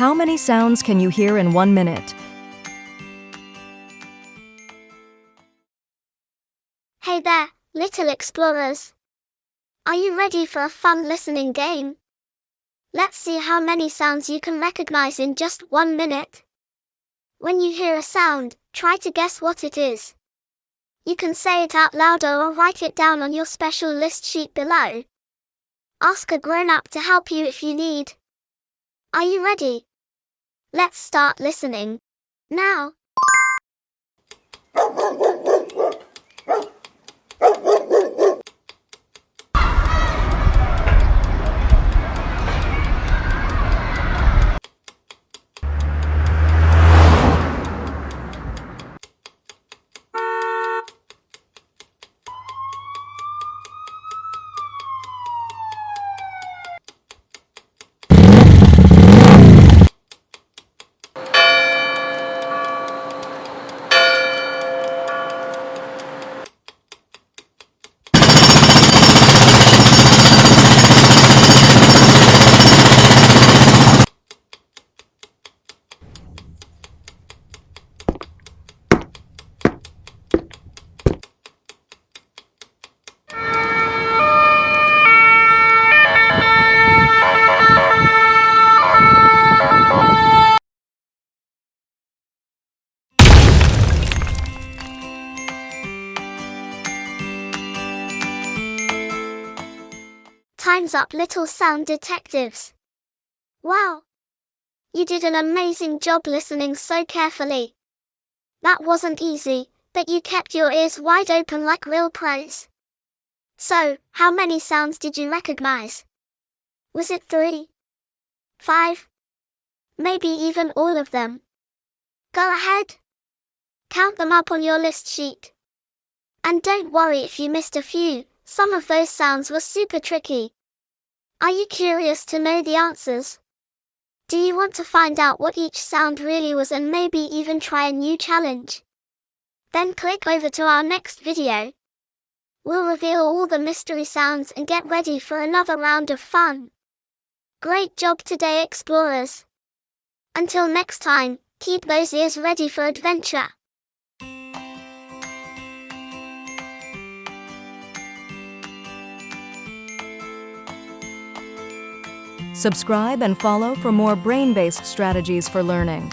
How many sounds can you hear in 1 minute? Hey there, little explorers. Are you ready for a fun listening game? Let's see how many sounds you can recognize in just 1 minute. When you hear a sound, try to guess what it is. You can say it out loud or write it down on your special list sheet below. Ask a grown-up to help you if you need. Are you ready? Let's start listening now. Time's up, little sound detectives. Wow! You did an amazing job listening so carefully. That wasn't easy, but you kept your ears wide open like real pros. So, how many sounds did you recognize? Was it 3? 5? Maybe even all of them? Go ahead. Count them up on your list sheet. And don't worry if you missed a few, some of those sounds were super tricky. Are you curious to know the answers? Do you want to find out what each sound really was and maybe even try a new challenge? Then click over to our next video. We'll reveal all the mystery sounds and get ready for another round of fun. Great job today, explorers. Until next time, keep those ears ready for adventure. Subscribe and follow for more brain-based strategies for learning.